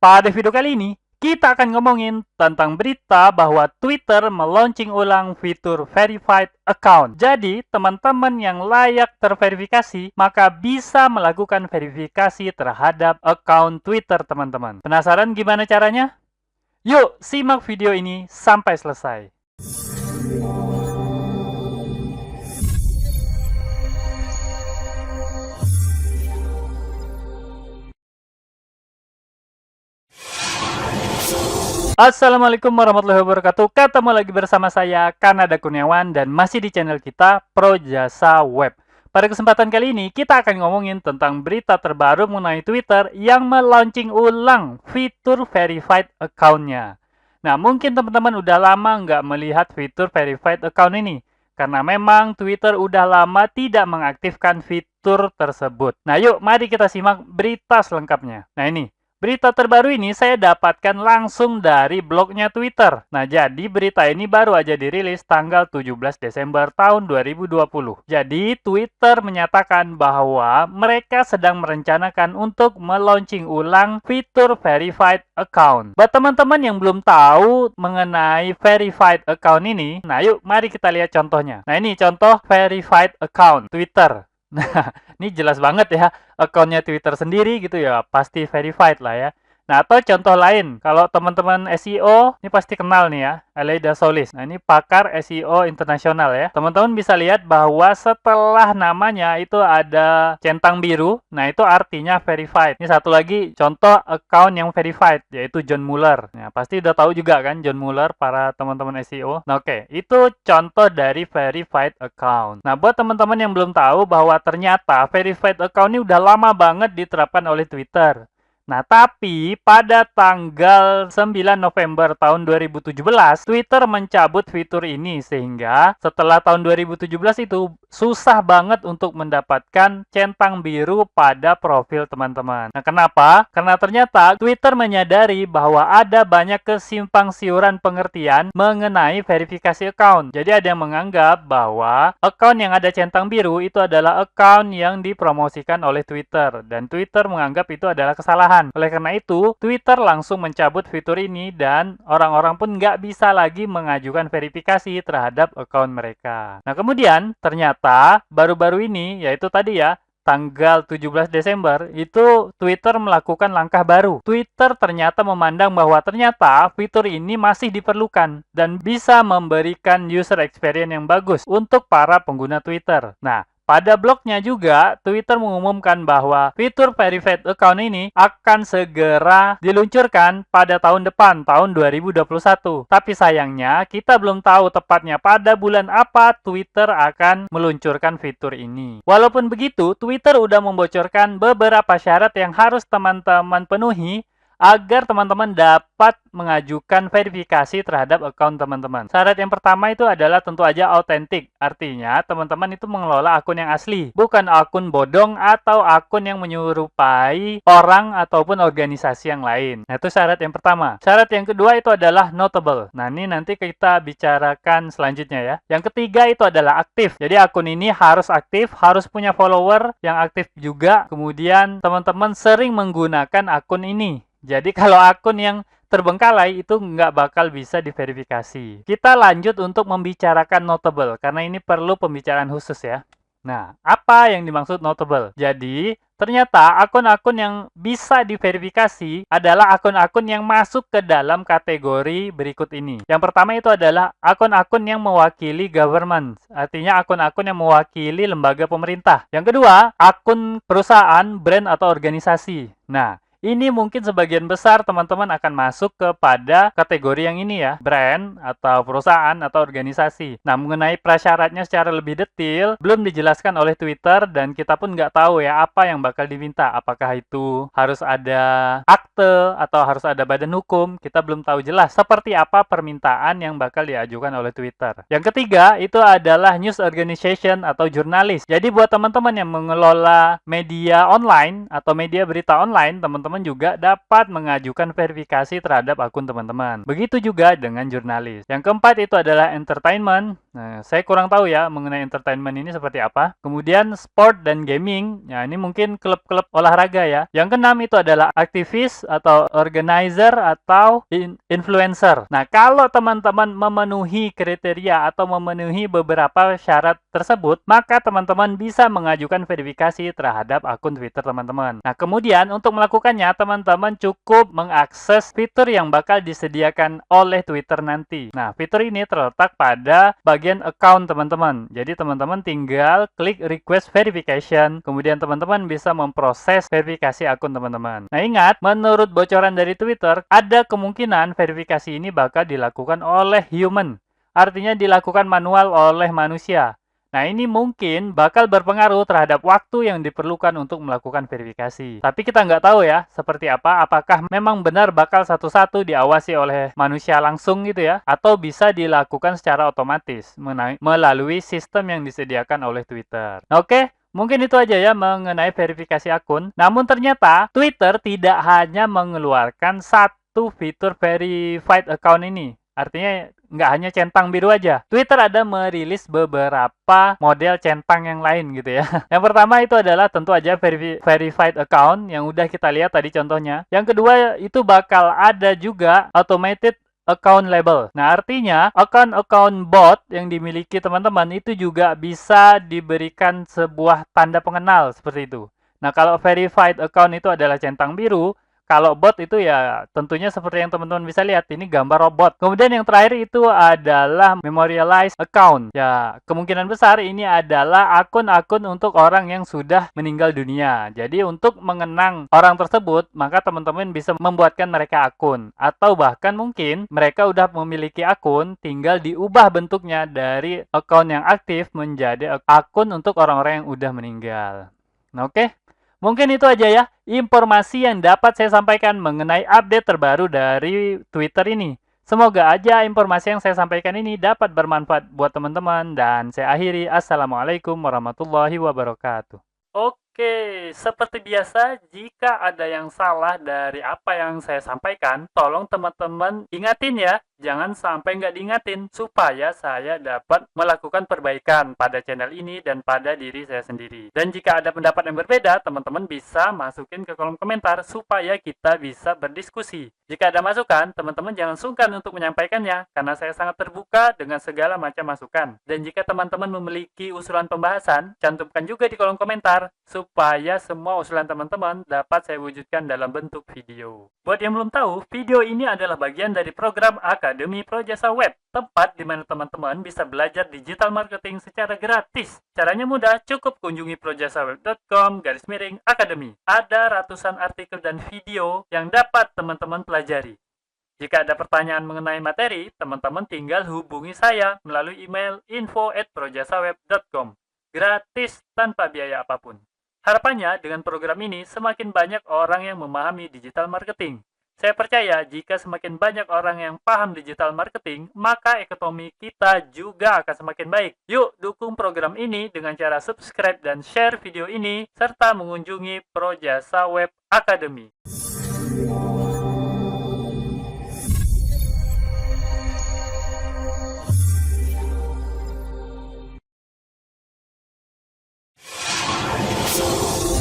Pada video kali ini, kita akan ngomongin tentang berita bahwa Twitter meluncing ulang fitur verified account. Jadi, teman-teman yang layak terverifikasi, maka bisa melakukan verifikasi terhadap account Twitter, teman-teman. Penasaran gimana caranya? Yuk, simak video ini sampai selesai. Assalamualaikum warahmatullahi wabarakatuh. Ketemu lagi bersama saya, Kanada Kurniawan, dan masih di channel kita, Pro Jasa Web. Pada kesempatan kali ini, kita akan ngomongin tentang berita terbaru mengenai Twitter yang melaunching ulang fitur verified account-nya. Nah, mungkin teman-teman udah lama nggak melihat fitur verified account ini, karena memang Twitter udah lama tidak mengaktifkan fitur tersebut. Nah, yuk mari kita simak berita selengkapnya. Nah, ini. Berita terbaru ini saya dapatkan langsung dari blognya Twitter. Nah, jadi berita ini baru aja dirilis tanggal 17 Desember tahun 2020. Jadi, Twitter menyatakan bahwa mereka sedang merencanakan untuk melaunching ulang fitur verified account. Buat teman-teman yang belum tahu mengenai verified account ini, nah yuk mari kita lihat contohnya. Nah, ini contoh verified account Twitter. Nah, ini jelas banget ya, akunnya Twitter sendiri gitu ya, pasti verified lah ya. Nah, atau contoh lain, kalau teman-teman SEO, ini pasti kenal nih ya, Aleida Solis. Nah, ini pakar SEO internasional ya. Teman-teman bisa lihat bahwa setelah namanya itu ada centang biru, nah itu artinya verified. Ini satu lagi contoh account yang verified, yaitu John Mueller. Nah, pasti udah tahu juga kan John Mueller para teman-teman SEO. Nah, oke, itu contoh dari verified account. Nah, buat teman-teman yang belum tahu bahwa ternyata verified account ini udah lama banget diterapkan oleh Twitter. Nah, tapi pada tanggal 9 November tahun 2017, Twitter mencabut fitur ini sehingga setelah tahun 2017 itu susah banget untuk mendapatkan centang biru pada profil teman-teman. Nah, kenapa? Karena ternyata Twitter menyadari bahwa ada banyak kesimpang siuran pengertian mengenai verifikasi account. Jadi ada yang menganggap bahwa account yang ada centang biru itu adalah account yang dipromosikan oleh Twitter dan Twitter menganggap itu adalah kesalahan. Oleh karena itu, Twitter langsung mencabut fitur ini dan orang-orang pun nggak bisa lagi mengajukan verifikasi terhadap account mereka. Nah, kemudian ternyata baru-baru ini, yaitu tadi ya, tanggal 17 Desember, itu Twitter melakukan langkah baru. Twitter ternyata memandang bahwa ternyata fitur ini masih diperlukan dan bisa memberikan user experience yang bagus untuk para pengguna Twitter. Nah, pada blognya juga, Twitter mengumumkan bahwa fitur verified account ini akan segera diluncurkan pada tahun depan, tahun 2021. Tapi sayangnya, kita belum tahu tepatnya pada bulan apa Twitter akan meluncurkan fitur ini. Walaupun begitu, Twitter udah membocorkan beberapa syarat yang harus teman-teman penuhi agar teman-teman dapat mengajukan verifikasi terhadap akun teman-teman. Syarat yang pertama itu adalah tentu aja autentik. Artinya, teman-teman itu mengelola akun yang asli, bukan akun bodong atau akun yang menyerupai orang ataupun organisasi yang lain. Nah, itu syarat yang pertama. Syarat yang kedua itu adalah notable. Nah, ini nanti kita bicarakan selanjutnya ya. Yang ketiga itu adalah aktif. Jadi, akun ini harus aktif, harus punya follower yang aktif juga. Kemudian, teman-teman sering menggunakan akun ini. Jadi kalau akun yang terbengkalai itu nggak bakal bisa diverifikasi. Kita lanjut untuk membicarakan notable, karena ini perlu pembicaraan khusus ya. Nah, apa yang dimaksud notable? Jadi, ternyata akun-akun yang bisa diverifikasi adalah akun-akun yang masuk ke dalam kategori berikut ini. Yang pertama itu adalah akun-akun yang mewakili government, artinya akun-akun yang mewakili lembaga pemerintah. Yang kedua, akun perusahaan, brand, atau organisasi. Nah, ini mungkin sebagian besar teman-teman akan masuk kepada kategori yang ini ya, brand atau perusahaan atau organisasi. Nah, mengenai prasyaratnya secara lebih detail, belum dijelaskan oleh Twitter dan kita pun nggak tahu ya apa yang bakal diminta. Apakah itu harus ada akte atau harus ada badan hukum, kita belum tahu jelas seperti apa permintaan yang bakal diajukan oleh Twitter. Yang ketiga, itu adalah news organization atau jurnalis. Jadi buat teman-teman yang mengelola media online atau media berita online, teman-teman teman-teman juga dapat mengajukan verifikasi terhadap akun teman-teman. Begitu juga dengan jurnalis. Yang keempat itu adalah entertainment. Nah, saya kurang tahu ya mengenai entertainment ini seperti apa. Kemudian sport dan gaming. Ya, ini mungkin klub-klub olahraga ya. Yang keenam itu adalah aktivis atau organizer atau influencer. Nah, kalau teman-teman memenuhi kriteria atau memenuhi beberapa syarat tersebut, maka teman-teman bisa mengajukan verifikasi terhadap akun Twitter teman-teman. Nah, kemudian untuk melakukannya, teman-teman cukup mengakses fitur yang bakal disediakan oleh Twitter nanti. Nah, fitur ini terletak pada bagian account teman-teman. Jadi, teman-teman tinggal klik request verification, kemudian teman-teman bisa memproses verifikasi akun teman-teman. Nah, ingat, menurut bocoran dari Twitter, ada kemungkinan verifikasi ini bakal dilakukan oleh human. Artinya dilakukan manual oleh manusia. Nah, ini mungkin bakal berpengaruh terhadap waktu yang diperlukan untuk melakukan verifikasi. Tapi kita nggak tahu ya, seperti apa, apakah memang benar bakal satu-satu diawasi oleh manusia langsung gitu ya, atau bisa dilakukan secara otomatis melalui sistem yang disediakan oleh Twitter. Nah, oke. Mungkin itu aja ya mengenai verifikasi akun. Namun ternyata Twitter tidak hanya mengeluarkan satu fitur verified account ini. Artinya nggak hanya centang biru aja. Twitter ada merilis beberapa model centang yang lain gitu ya. Yang pertama itu adalah tentu aja verified account yang udah kita lihat tadi contohnya. Yang kedua itu bakal ada juga automated account label. Nah, artinya account-account bot yang dimiliki teman-teman itu juga bisa diberikan sebuah tanda pengenal seperti itu. Nah, kalau verified account itu adalah centang biru, kalau bot itu ya tentunya seperti yang teman-teman bisa lihat, ini gambar robot. Kemudian yang terakhir itu adalah memorialized account. Ya, kemungkinan besar ini adalah akun-akun untuk orang yang sudah meninggal dunia. Jadi untuk mengenang orang tersebut, maka teman-teman bisa membuatkan mereka akun. Atau bahkan mungkin mereka udah memiliki akun, tinggal diubah bentuknya dari akun yang aktif menjadi akun untuk orang-orang yang udah meninggal. Nah, oke. Mungkin itu aja ya informasi yang dapat saya sampaikan mengenai update terbaru dari Twitter ini. Semoga aja informasi yang saya sampaikan ini dapat bermanfaat buat teman-teman dan saya akhiri. Assalamualaikum warahmatullahi wabarakatuh. Oke, seperti biasa, jika ada yang salah dari apa yang saya sampaikan, tolong teman-teman ingatin ya, jangan sampai nggak diingatin, supaya saya dapat melakukan perbaikan pada channel ini dan pada diri saya sendiri. Dan jika ada pendapat yang berbeda, teman-teman bisa masukin ke kolom komentar, supaya kita bisa berdiskusi. Jika ada masukan, teman-teman jangan sungkan untuk menyampaikannya, karena saya sangat terbuka dengan segala macam masukan. Dan jika teman-teman memiliki usulan pembahasan, cantumkan juga di kolom komentar, supaya semua usulan teman-teman dapat saya wujudkan dalam bentuk video. Buat yang belum tahu, video ini adalah bagian dari program Akademi Projasa Web, tempat di mana teman-teman bisa belajar digital marketing secara gratis. Caranya mudah, cukup kunjungi projasaweb.com/academy. Ada ratusan artikel dan video yang dapat teman-teman pelajari. Jika ada pertanyaan mengenai materi, teman-teman tinggal hubungi saya melalui email info@projasaweb.com. Gratis tanpa biaya apapun. Harapannya dengan program ini semakin banyak orang yang memahami digital marketing. Saya percaya jika semakin banyak orang yang paham digital marketing, maka ekonomi kita juga akan semakin baik. Yuk dukung program ini dengan cara subscribe dan share video ini, serta mengunjungi Projasa Web Academy.